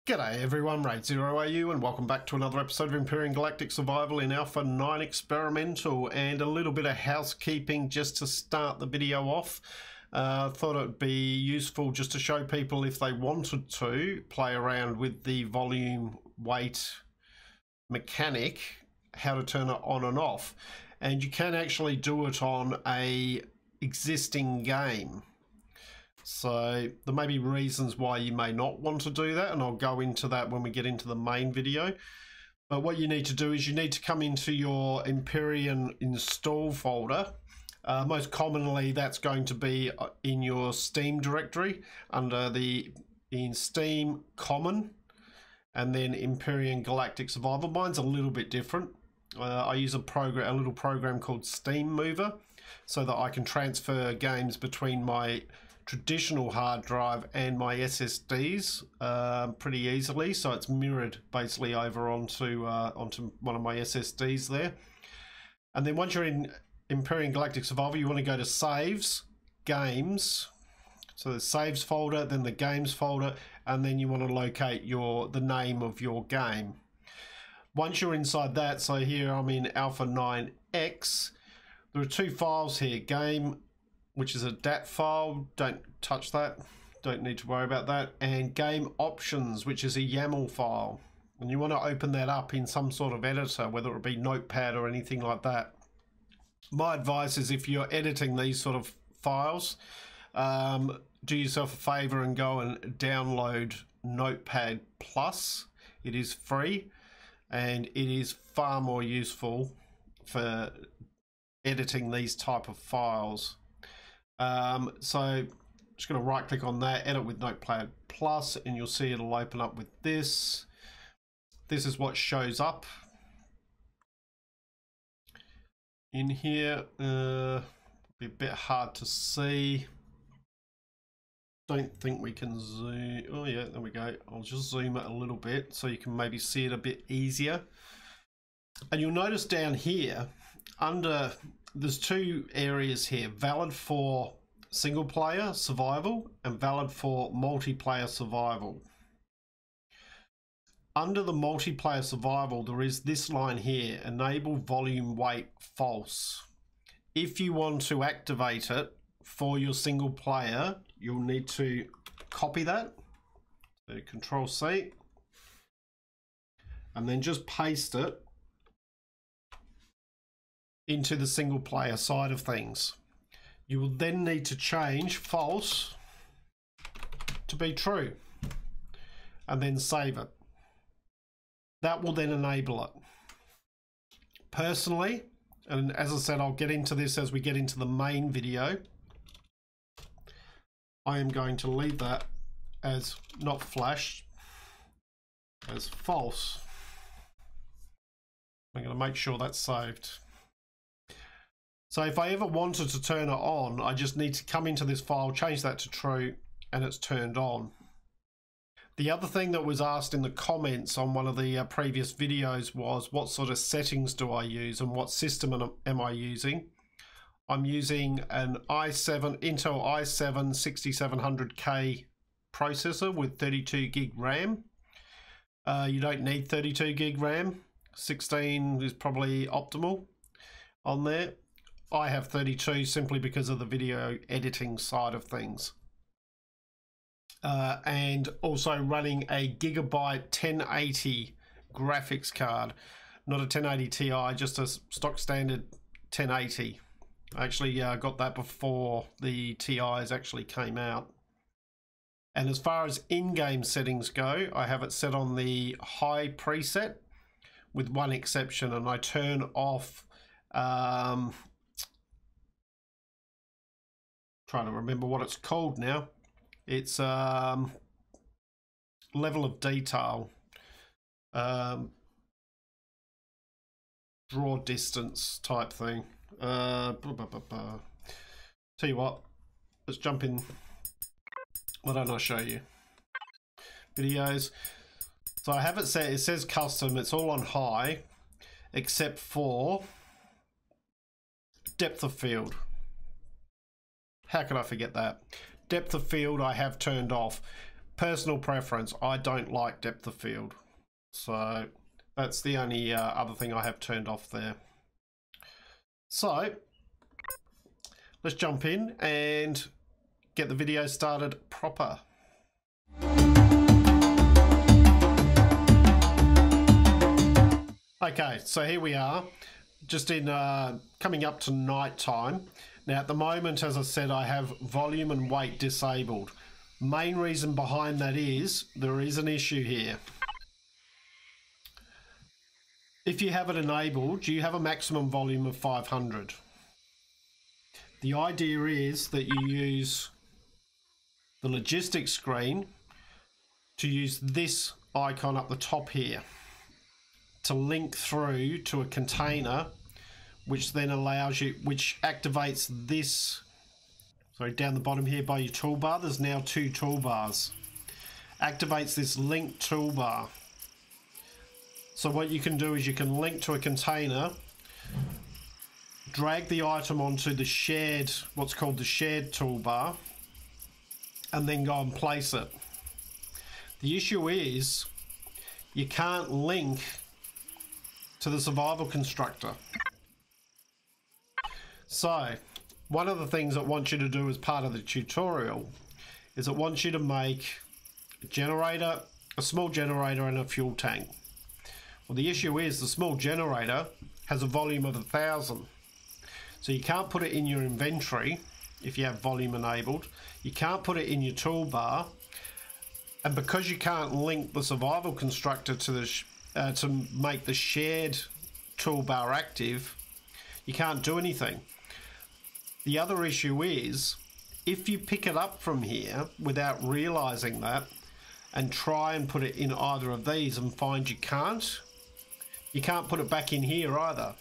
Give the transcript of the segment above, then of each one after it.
G'day everyone, RaidzeroAU and welcome back to another episode of Empyrion Galactic Survival in Alpha 9 Experimental, and a little bit of housekeeping just to start the video off. Thought it would be useful just to show people, if they wanted to, play around with the volume weight mechanic, how to turn it on and off. And you can actually do it on a existing game. So there may be reasons why you may not want to do that, and I'll go into that when we get into the main video. But what you need to do is you need to come into your Empyrion install folder. Most commonly that's going to be in your Steam directory under in Steam Common, and then Empyrion Galactic Survival. Mine's a little bit different. I use a little program called Steam Mover, so that I can transfer games between my traditional hard drive and my SSDs pretty easily. So it's mirrored basically over onto one of my SSDs there. And then once you're in Empyrion Galactic Survival, you want to go to Saves, Games. So the Saves folder, then the Games folder, and then you want to locate the name of your game. Once you're inside that, so here I'm in Alpha 9X, there are two files here, game, which is a DAT file, don't touch that, don't need to worry about that, and game options, which is a YAML file. And you want to open that up in some sort of editor, whether it be Notepad or anything like that. My advice is, if you're editing these sort of files, do yourself a favor and go and download Notepad Plus. It is free and it is far more useful for editing these type of files. So just going to right click on that, edit with Notepad Plus, and you'll see it'll open up with this. This is what shows up in here. Be a bit hard to see. Don't think we can zoom. Oh yeah, there we go. I'll just zoom it a little bit so you can maybe see it a bit easier. And you'll notice down here there's two areas here, valid for single player survival and valid for multiplayer survival. Under the multiplayer survival, there is this line here, enable volume weight false. If you want to activate it for your single player, you'll need to copy that. So Control C, and then just paste it into the single player side of things. You will then need to change false to be true and then save it. That will then enable it. Personally, and as I said, I'll get into this as we get into the main video, I am going to leave that as not flashed, as false. I'm going to make sure that's saved. So if I ever wanted to turn it on, I just need to come into this file, change that to true, and it's turned on. The other thing that was asked in the comments on one of the previous videos was, what sort of settings do I use and what system am I using? I'm using an Intel i7 6700K processor with 32 gig RAM. You don't need 32 gig RAM. 16 is probably optimal on there. I have 32 simply because of the video editing side of things. And also running a Gigabyte 1080 graphics card, not a 1080 Ti, just a stock standard 1080. I actually got that before the TIs actually came out. And as far as in-game settings go, I have it set on the high preset with one exception, and I turn off trying to remember what it's called now. It's level of detail, draw distance type thing. Tell you what, let's jump in. Why don't I show you videos? So I have it set, it says custom, it's all on high except for depth of field. How could I forget that? Depth of field I have turned off. personal preference, I don't like depth of field. So that's the only other thing I have turned off there. So let's jump in and get the video started proper. Okay, so here we are, just in coming up to night time. Now at the moment, as I said, I have volume and weight disabled. Main reason behind that is there is an issue here. If you have it enabled, you have a maximum volume of 500. The idea is that you use the logistics screen to use this icon up the top here to link through to a container, which then allows you, which activates this. So down the bottom here by your toolbar, there's now 2 toolbars. Activates this link toolbar. So what you can do is you can link to a container, drag the item onto the shared, what's called the shared toolbar, and then go and place it. The issue is you can't link to the survival constructor. So one of the things it wants you to do as part of the tutorial is it wants you to make a generator, a small generator and a fuel tank. Well, the issue is the small generator has a volume of 1,000. So you can't put it in your inventory if you have volume enabled. You can't put it in your toolbar. And because you can't link the survival constructor to the to make the shared toolbar active, you can't do anything. The other issue is if you pick it up from here without realizing that and try and put it in either of these and find you can't put it back in here either.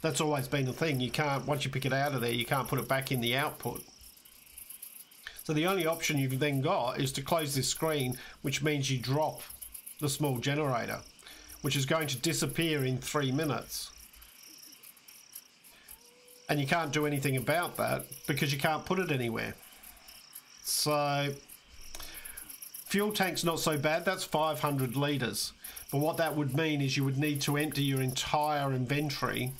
That's always been the thing. You can't, once you pick it out of there, you can't put it back in the output. So the only option you've then got is to close this screen, which means you drop the small generator, which is going to disappear in 3 minutes. And you can't do anything about that because you can't put it anywhere. So fuel tank's not so bad, that's 500 litres. But what that would mean is you would need to empty your entire inventory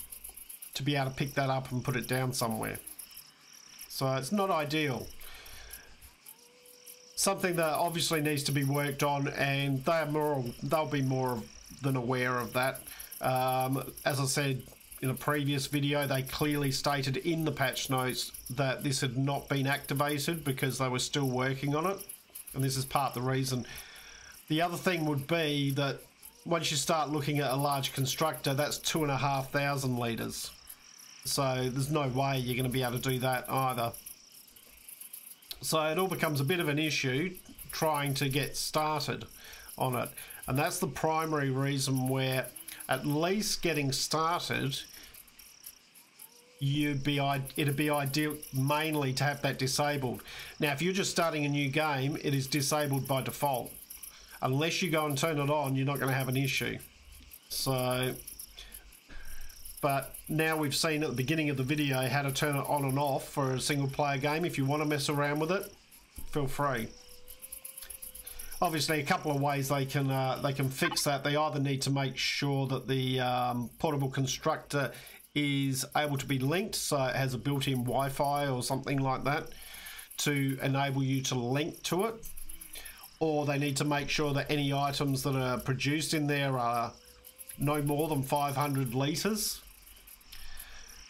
to be able to pick that up and put it down somewhere. So it's not ideal. Something that obviously needs to be worked on, and they'll be more than aware of that. As I said in a previous video, they clearly stated in the patch notes that this had not been activated because they were still working on it, and this is part of the reason. The other thing would be that once you start looking at a large constructor, that's 2,500 litres. So there's no way you're going to be able to do that either. So it all becomes a bit of an issue trying to get started on it. And that's the primary reason where at least getting started, it'd be ideal mainly to have that disabled. Now, if you're just starting a new game, it is disabled by default. Unless you go and turn it on, you're not going to have an issue. So, but now we've seen at the beginning of the video how to turn it on and off for a single player game. If you want to mess around with it, feel free. Obviously, a couple of ways they can fix that. They either need to make sure that the portable constructor is able to be linked, so it has a built-in Wi-Fi or something like that to enable you to link to it. Or they need to make sure that any items that are produced in there are no more than 500 litres.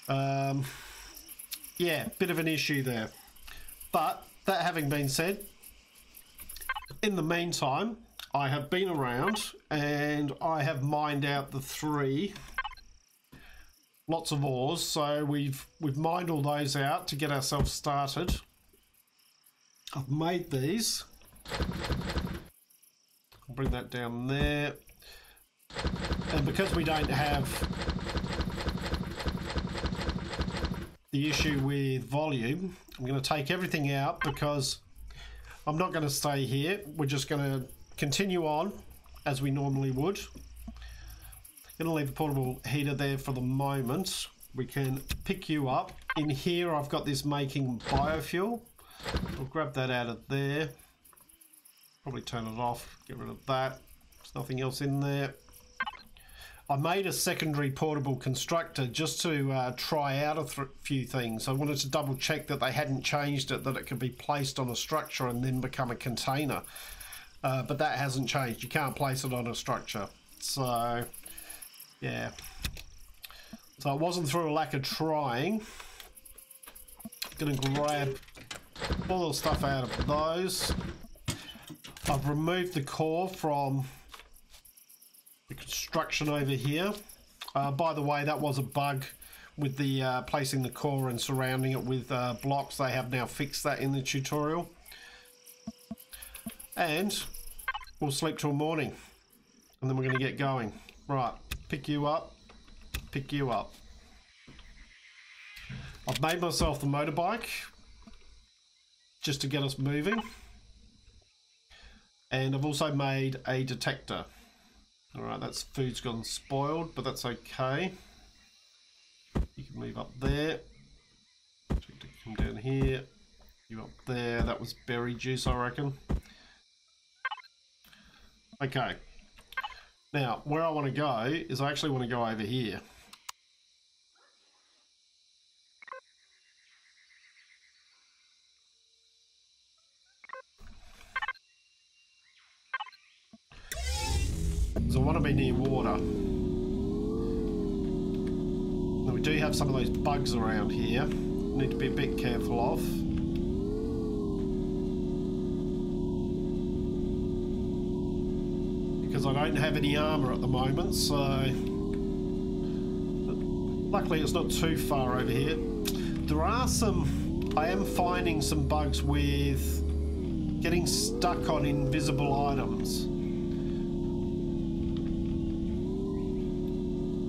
Yeah, bit of an issue there. But that having been said, in the meantime, I have been around and I have mined out the 3 lots of ores. So we've mined all those out to get ourselves started. I've made these. I'll bring that down there. And because we don't have the issue with volume, I'm going to take everything out because I'm not going to stay here. We're just going to continue on as we normally would. Going to leave the portable heater there for the moment. We can pick you up. In here I've got this making biofuel. I'll grab that out of there. Probably turn it off, get rid of that. There's nothing else in there. I made a secondary portable constructor just to try out a few things. I wanted to double check that they hadn't changed it, that it could be placed on a structure and then become a container. But that hasn't changed. You can't place it on a structure. So, yeah. So it wasn't through a lack of trying. Gonna grab all the stuff out of those. I've removed the core from the construction over here. By the way, that was a bug with the placing the core and surrounding it with blocks. They have now fixed that in the tutorial. And we'll sleep till morning. And then we're going to get going. Right, pick you up. Pick you up. I've made myself the motorbike just to get us moving. And I've also made a detector. Alright, that's food's gone spoiled, but that's okay. You can move up there. Come down here. You up there. That was berry juice, I reckon. Okay. Now, where I want to go is I actually want to go over here. Because I want to be near water. Now we do have some of those bugs around here. Need to be a bit careful of. Because I don't have any armor at the moment, so luckily it's not too far over here. There are some, I am finding some bugs with getting stuck on invisible items.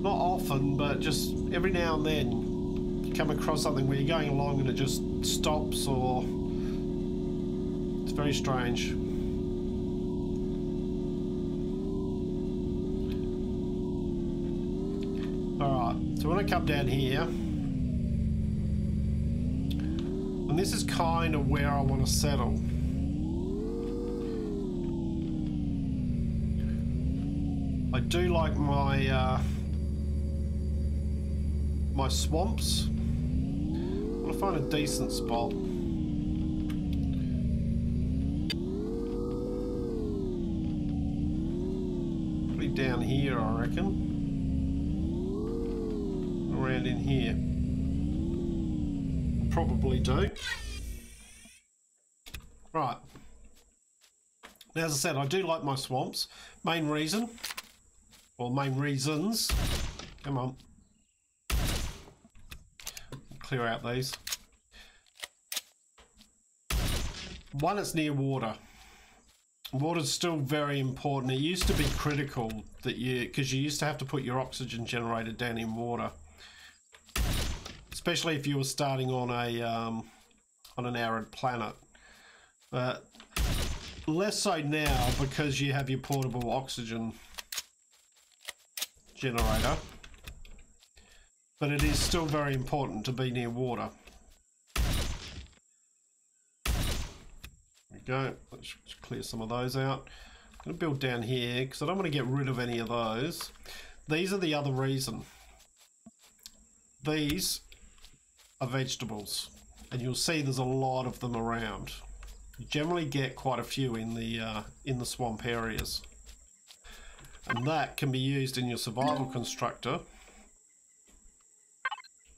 Not often, but just every now and then you come across something where you're going along and it just stops, or it's very strange. Alright, so when I come down here, and this is kind of where I want to settle. I do like my my swamps. I want to find a decent spot. Probably down here, I reckon. Around in here. Probably do. Right. Now, as I said, I do like my swamps. Main reason, or main reasons, come on. Clear out these. One, it's near water. Water's still very important. It used to be critical that because you used to have to put your oxygen generator down in water, especially if you were starting on an arid planet. But less so now because you have your portable oxygen generator. But it is still very important to be near water. There we go. Let's clear some of those out. I'm going to build down here because I don't want to get rid of any of those. These are the other reason. These are vegetables, and you'll see there's a lot of them around. You generally get quite a few in the swamp areas, and that can be used in your survival constructor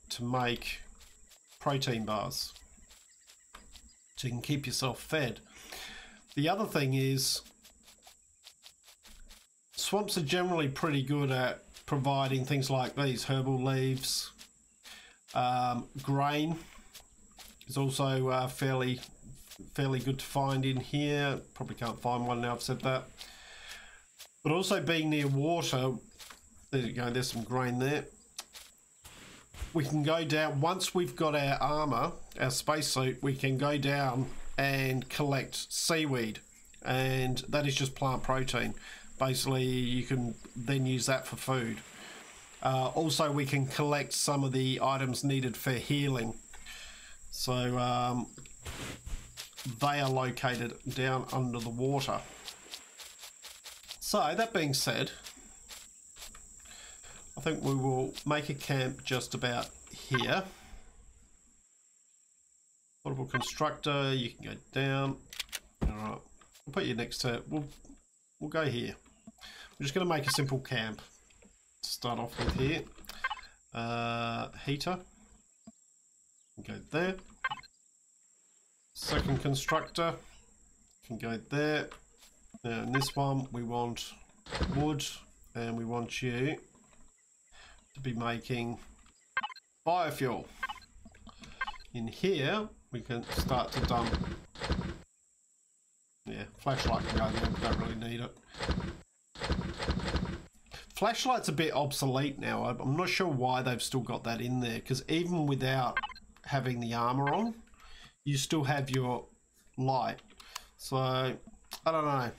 to make protein bars, so you can keep yourself fed. The other thing is, swamps are generally pretty good at providing things like these herbal leaves. Grain is also fairly good to find in here. Probably can't find one now I've said that. But also being near water, there you go, there's some grain there. We can go down, once we've got our armor, our spacesuit, we can go down and collect seaweed, and that is just plant protein. Basically, you can then use that for food. Also, we can collect some of the items needed for healing. So, they are located down under the water. So that being said, I think we will make a camp just about here. Portable constructor, you can go down. All right, we'll put you next to, we'll go here. We're just going to make a simple camp to start off with here. Heater, go there. Second constructor can go there. Now in this one we want wood, and we want you to be making biofuel. In here we can start to dump. Yeah, flashlight can go there, we don't really need it. Flashlight's a bit obsolete now. I'm not sure why they've still got that in there, because even without having the armor on, you still have your light. So I don't know, I'm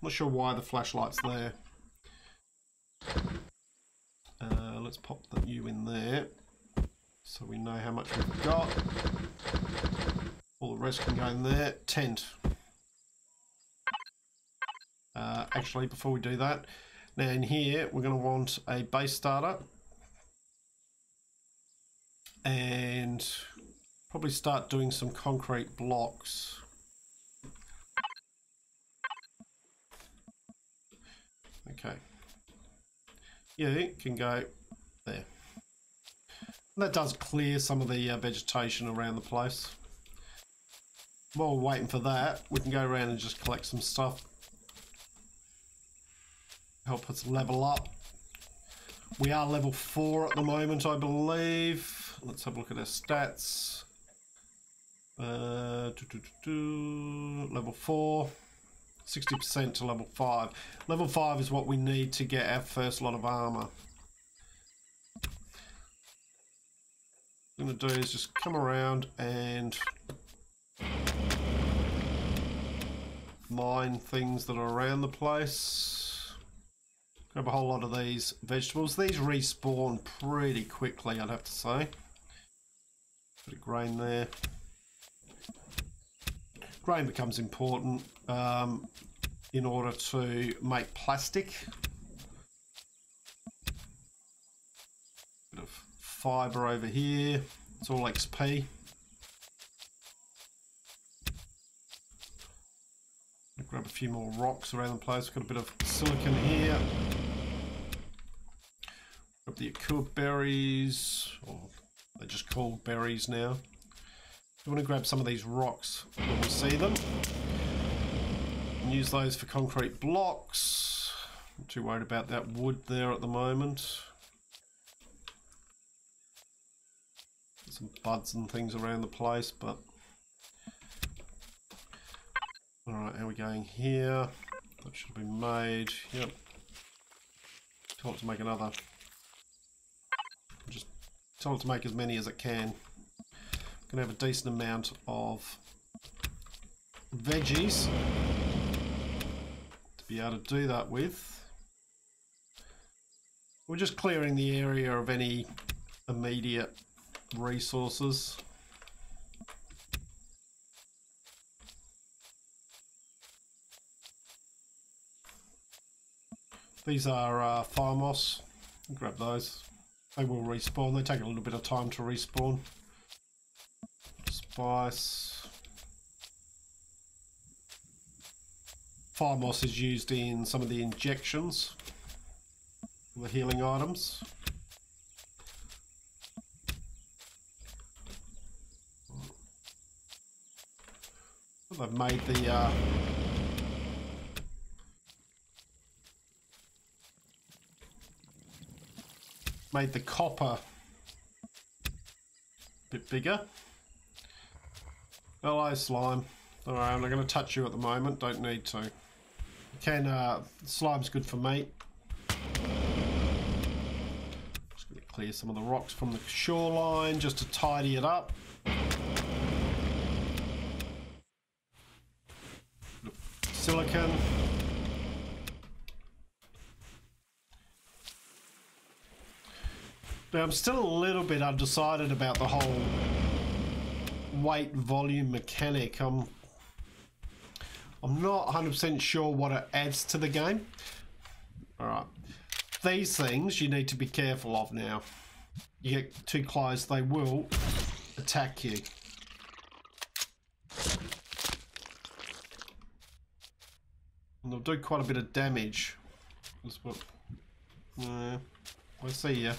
not sure why the flashlight's there. Let's pop you in there so we know how much we've got. All the rest can go in there. Tent. Actually, before we do that, now in here we're going to want a base starter, and probably start doing some concrete blocks. Okay. You can go there. And that does clear some of the vegetation around the place. While we're waiting for that, we can go around and just collect some stuff. Help us level up. We are level 4 at the moment, I believe. Let's have a look at our stats. Level 4, 60% to level 5. Level 5 is what we need to get our first lot of armor. What I'm going to do is just come around and mine things that are around the place. Grab a whole lot of these vegetables. These respawn pretty quickly, I'd have to say. Bit of grain there. Grain becomes important in order to make plastic. Bit of fibre over here. It's all XP. Grab a few more rocks around the place. We've got a bit of silicon here. Grab the Akua berries, or they're just called berries now. You want to grab some of these rocks when we see them and use those for concrete blocks. Not too worried about that wood there at the moment. Some buds and things around the place, but alright, how are we going here? That should have been made. Yep. Tell it to make another. Just tell it to make as many as it can. Gonna have a decent amount of veggies to be able to do that with. We're just clearing the area of any immediate resources. These are fire moss. Grab those. They will respawn. They take a little bit of time to respawn. Spice. Fire moss is used in some of the injections, the healing items. They've made the copper a bit bigger. Hello, slime. Alright, I'm not going to touch you at the moment. Don't need to. You can, slime's good for meat. Just going to clear some of the rocks from the shoreline just to tidy it up. Silicon. Now I'm still a little bit undecided about the whole weight volume mechanic. I'm I'm not 100% sure what it adds to the game. Alright. These things you need to be careful of now. You get too close, they will attack you. And they'll do quite a bit of damage. That's what... I see ya.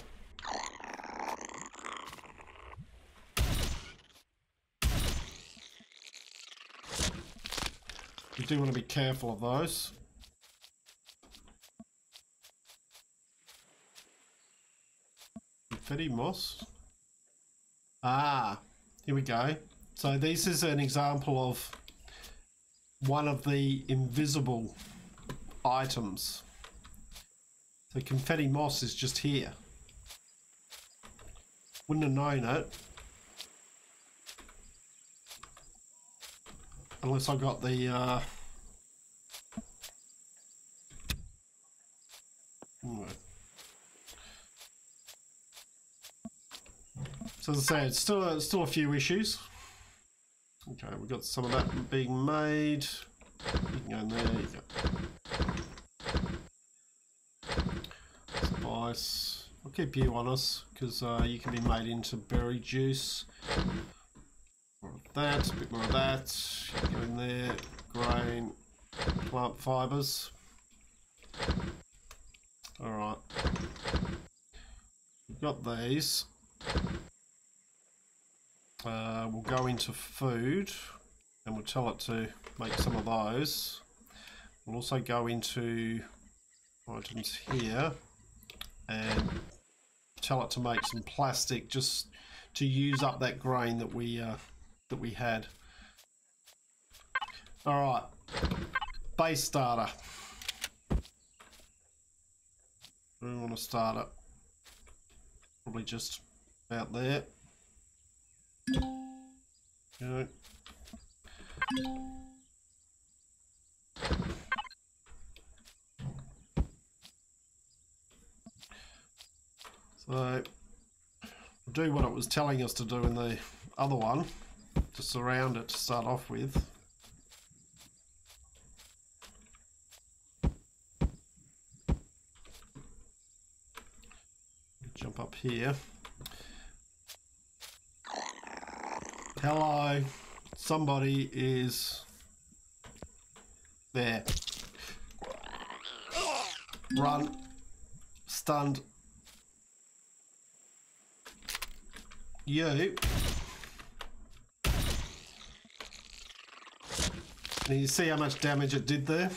You do want to be careful of those. Confetti moss. Ah, here we go. So this is an example of one of the invisible items. The confetti moss is just here. Wouldn't have known it unless I got the so as I say, it's still a few issues. Okay, we've got some of that being made. You can go in there, you go. Spice. I'll keep you on us because you can be made into berry juice. More of that, a bit more of that. You can go in there. Grain, plant fibres. Alright. We've got these. We'll go into food and we'll tell it to make some of those. We'll also go into items here and tell it to make some plastic just to use up that grain that we had. All right, base starter. We want to start it probably just about there. Okay. So we'll do what it was telling us to do in the other one, to surround it to start off with. Jump up here. Hello, somebody is there. Run. Stunned. You. And you see how much damage it did there?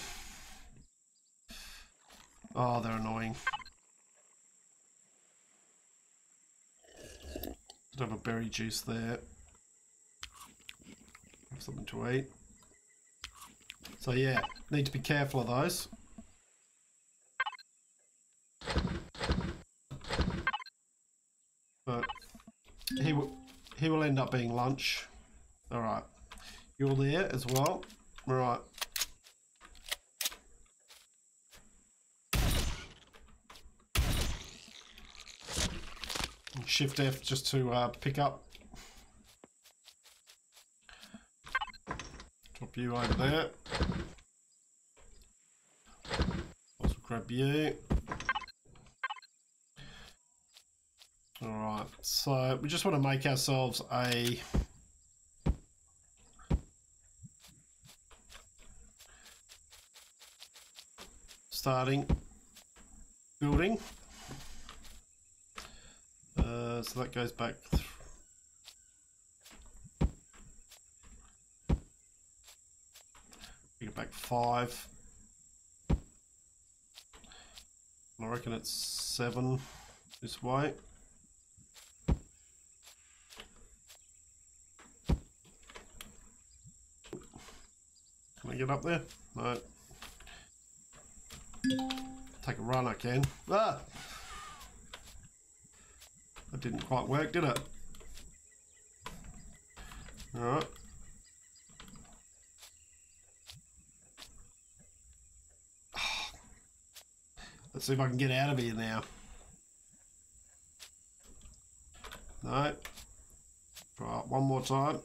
Oh, they're annoying. Have a berry juice there. Have something to eat. So yeah, need to be careful of those. But he will end up being lunch. All right, you're there as well. All right. Shift F just to pick up. Drop you over there. Also grab you. Alright, so we just want to make ourselves a starting building. So that goes back. We get back 5. I reckon it's 7 this way. Can I get up there? No. Take a run, I can. Ah! That didn't quite work, did it? Alright. Let's see if I can get out of here now. No. Try it one more time.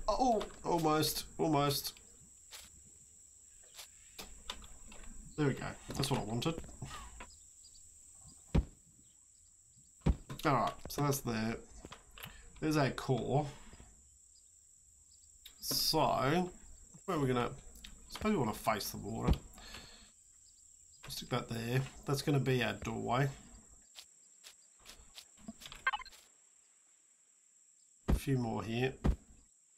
Oh. Oh, almost. There we go. That's what I wanted. Alright, so that's there. There's our core. So, where are we gonna... I suppose we want to face the water. Stick that there. That's going to be our doorway. A few more here.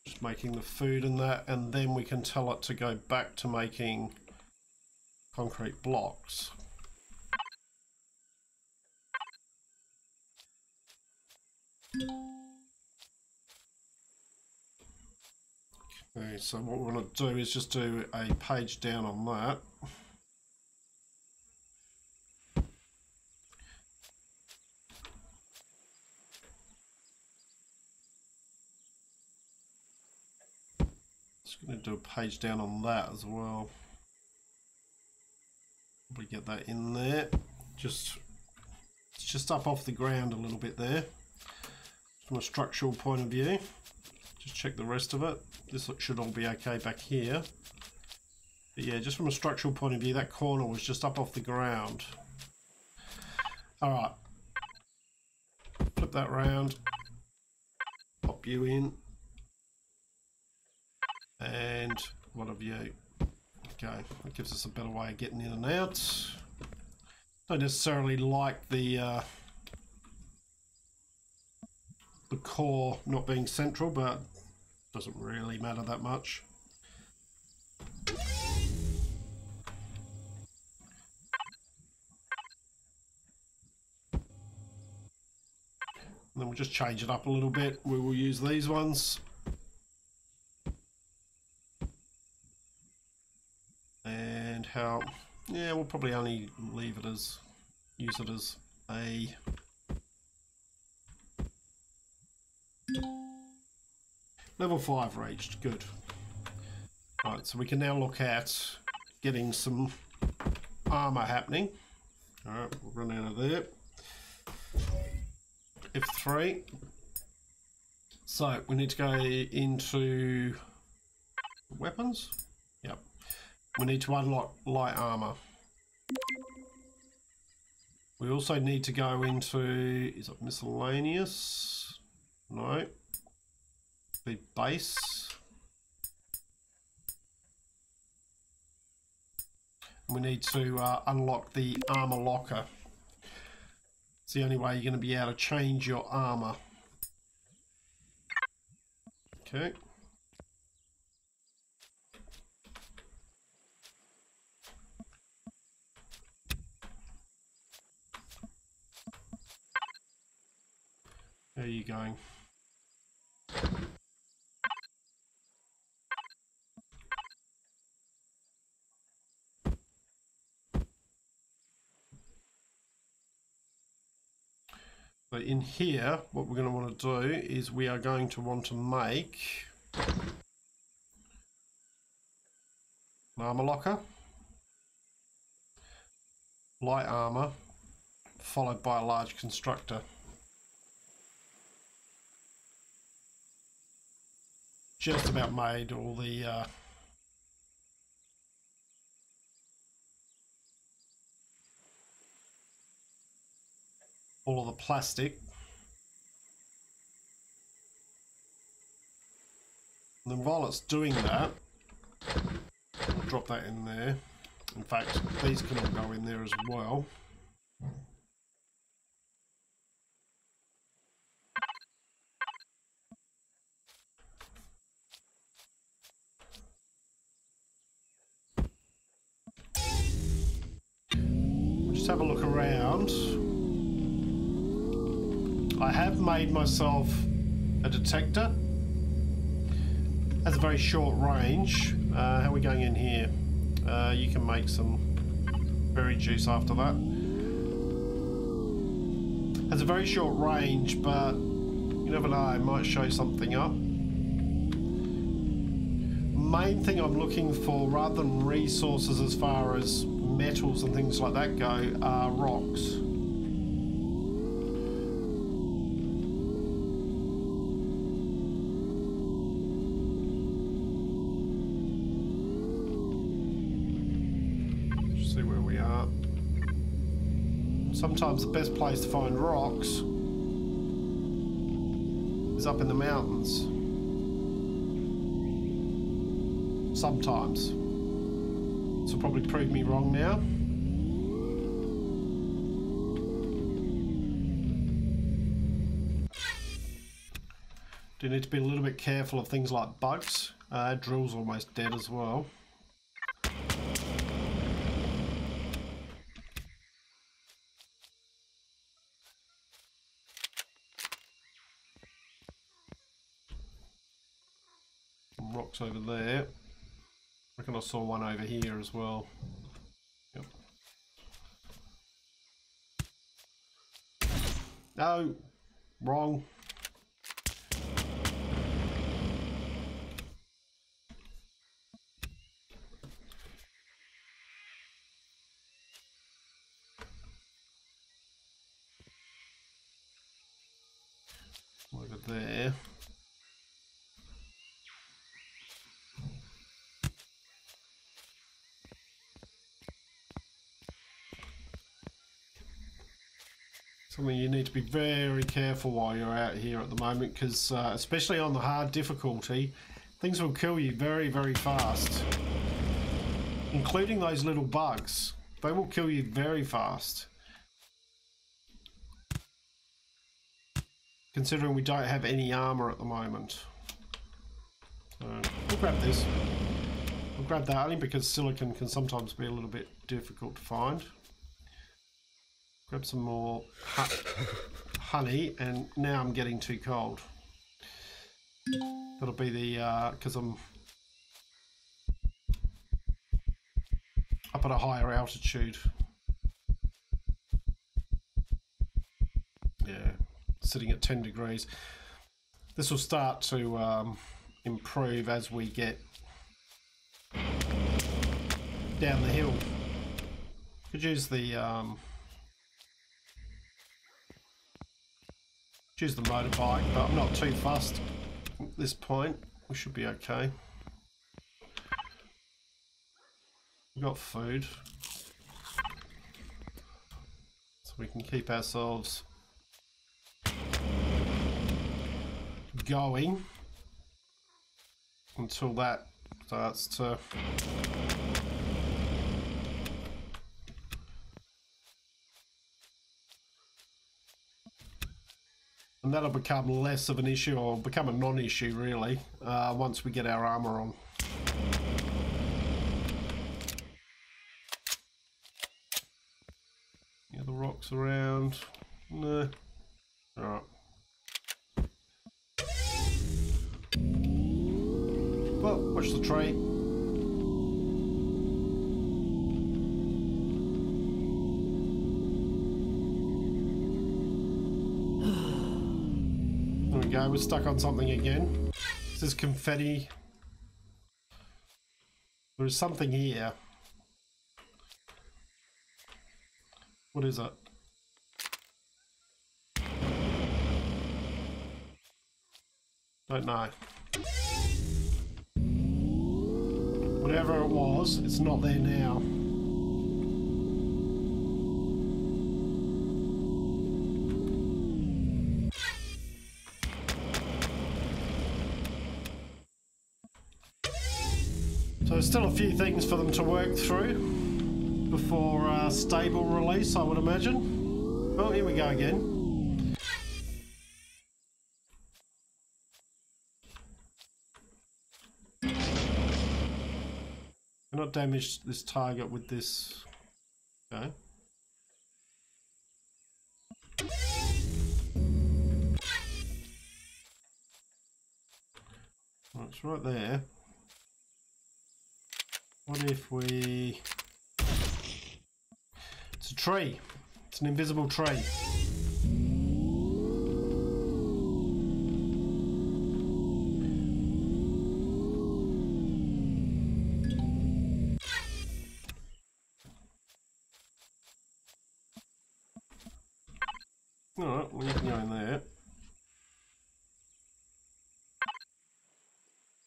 Just making the food and that, and then we can tell it to go back to making concrete blocks. Okay, so what we're going to do is just do a page down on that. Just going to do a page down on that as well. Probably get that in there. It's just up off the ground a little bit there. From a structural point of view. Just check the rest of it. This should all be okay back here. But yeah, just from a structural point of view, that corner was just up off the ground. Alright. Flip that round. Pop you in. And what have you? Okay, that gives us a better way of getting in and out. Don't necessarily like the core not being central, but doesn't really matter that much. And then we'll just change it up a little bit. We will use these ones. And how, yeah, we'll probably only leave it as, use it as a level 5 reached. Good. Right, so we can now look at getting some armor happening. Alright, we'll run out of there. F3. So we need to go into weapons. Yep. We need to unlock light armor. We also need to go into, is it miscellaneous? No. Be base. We need to unlock the armor locker. It's the only way you're going to be able to change your armor. Okay. How are you going? So in here, what we're going to want to do is we are going to want to make an armor locker, light armor, followed by a large constructor. Just about made all the all of the plastic. And then while it's doing that, we'll drop that in there. In fact, these can all go in there as well. We'll just have a look around. I have made myself a detector. Has a very short range. How are we going in here? You can make some berry juice after that. Has a very short range, but you never know, it might show something up. Main thing I'm looking for, rather than resources as far as metals and things like that go, are rocks. See where we are. Sometimes the best place to find rocks is up in the mountains. Sometimes. This will probably prove me wrong now. Do need to be a little bit careful of things like bugs. Drill's almost dead as well. Some rocks over there. I reckon I saw one over here as well. Yep. No, wrong. Over there. Something you need to be very careful while you're out here at the moment, because especially on the hard difficulty, things will kill you very, very fast. Including those little bugs. They will kill you very fast. Considering we don't have any armor at the moment. So we'll grab this. We'll grab that only because silicon can sometimes be a little bit difficult to find. Grab some more honey, and now I'm getting too cold. That'll be the, because I'm up at a higher altitude. Yeah. Sitting at 10 degrees. This will start to improve as we get down the hill. Could use the motorbike, but I'm not too fussed at this point. We should be okay. We've got food, so we can keep ourselves going until that starts to and that'll become less of an issue, or become a non-issue really, once we get our armor on. Yeah, the rocks around. No. Alright. Well, watch the tree. There we go, we're stuck on something again. This is confetti. There is something here. What is it? Don't know. Whatever it was, it's not there now. So there's still a few things for them to work through before stable release, I would imagine. Oh, here we go again. Not damage this target with this. Okay. Well, it's right there. What if we... It's a tree. It's an invisible tree. Alright, well you can go in there.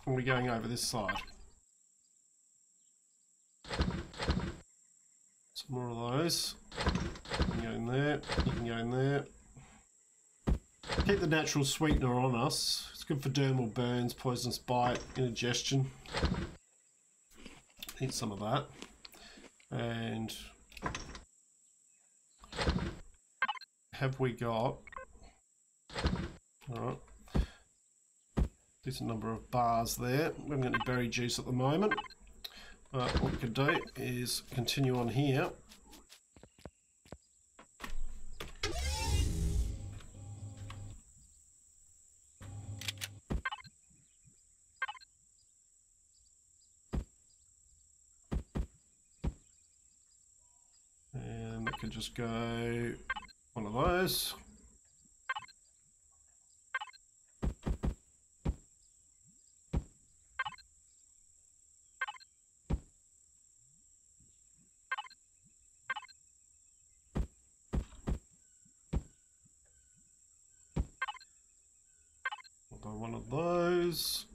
And we're going over this side. More of those. You can go in there. You can go in there. Keep the natural sweetener on us. It's good for dermal burns, poisonous bite, indigestion. Need some of that. And have we got, alright, decent number of bars there. We haven't got any berry juice at the moment. But what we can do is continue on here. And we can just go one of those. One of those.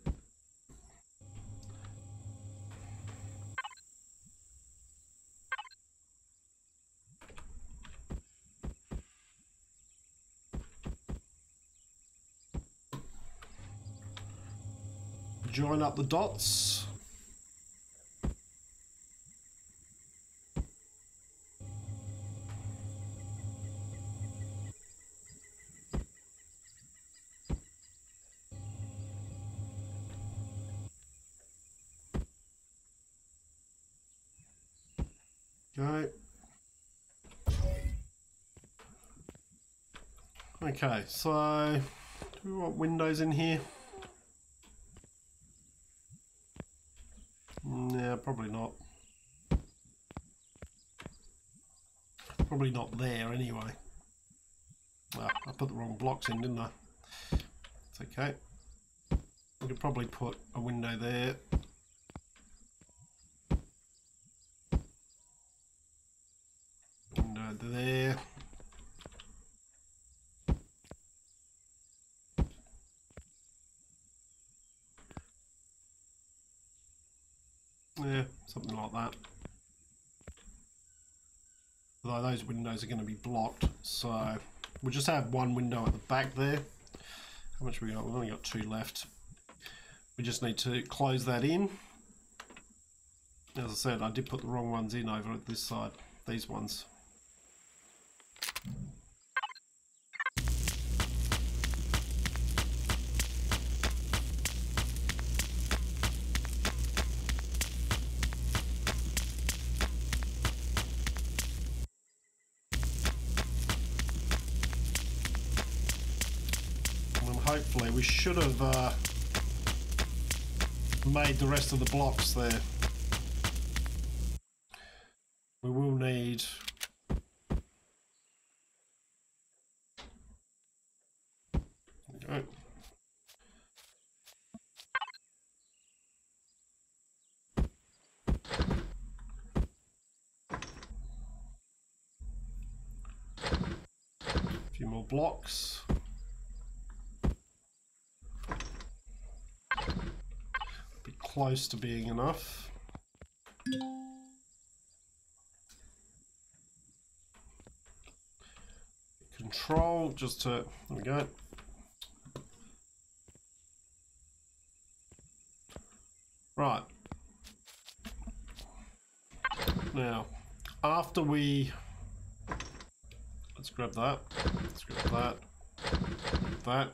Join up the dots. Okay, so do we want windows in here? Yeah, probably not. Probably not there anyway. Ah, I put the wrong blocks in, didn't I? It's okay. We could probably put a window there. Window there. Yeah, something like that. Although those windows are going to be blocked, so we'll just have one window at the back there. How much we got? We've only got 2 left. We just need to close that in. As I said, I did put the wrong ones in over at this side. These ones. Hopefully we should have made the rest of the blocks there. We will need there we go. A few more blocks. Close to being enough. Control just to, there we go. Right. Now, after we, let's grab that, let's grab that.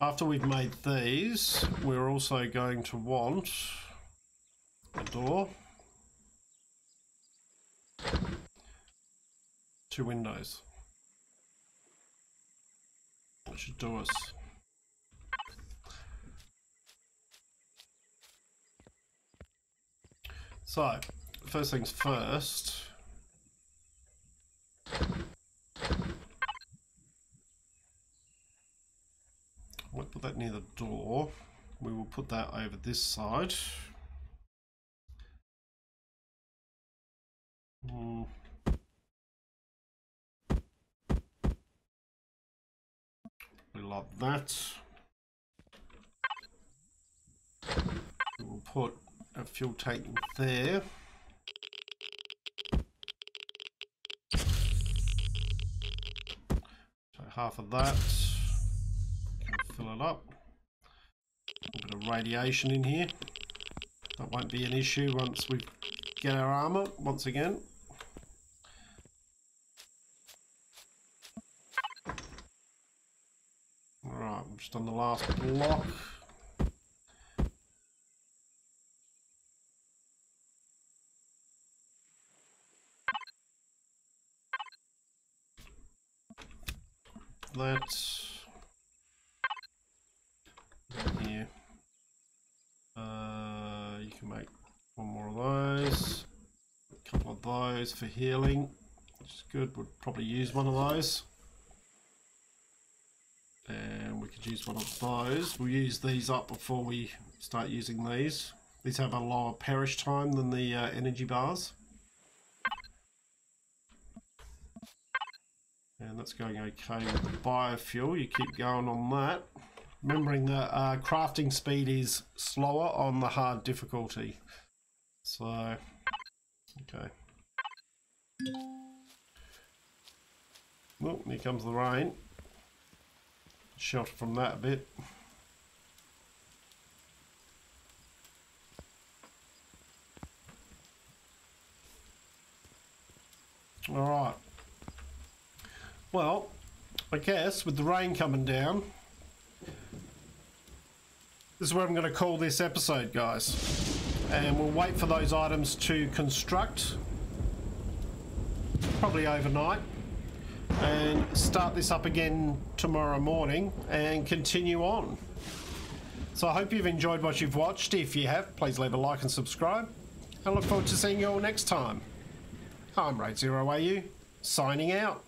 After we've made these, we're also going to want a door, 2 windows. That should do us. So, first things first. We'll put that near the door. We will put that over this side. Like that. We will put a fuel tank there. half of that. Can fill it up. A bit of radiation in here. That won't be an issue once we get our armor once again. Alright, I'm just on the last block. That here. You can make one more of those, a couple of those for healing, which is good. We'll probably use one of those, and we could use one of those. We'll use these up before we start using these. These have a lower perish time than the energy bars. And that's going okay with the biofuel. You keep going on that. Remembering that crafting speed is slower on the hard difficulty. So, okay. Oh, here comes the rain. Shelter from that a bit. Alright. Well, I guess with the rain coming down, this is where I'm going to call this episode, guys. And we'll wait for those items to construct, probably overnight, and start this up again tomorrow morning and continue on. So I hope you've enjoyed what you've watched. If you have, please leave a like and subscribe. I look forward to seeing you all next time. I'm RaidzeroAU, signing out.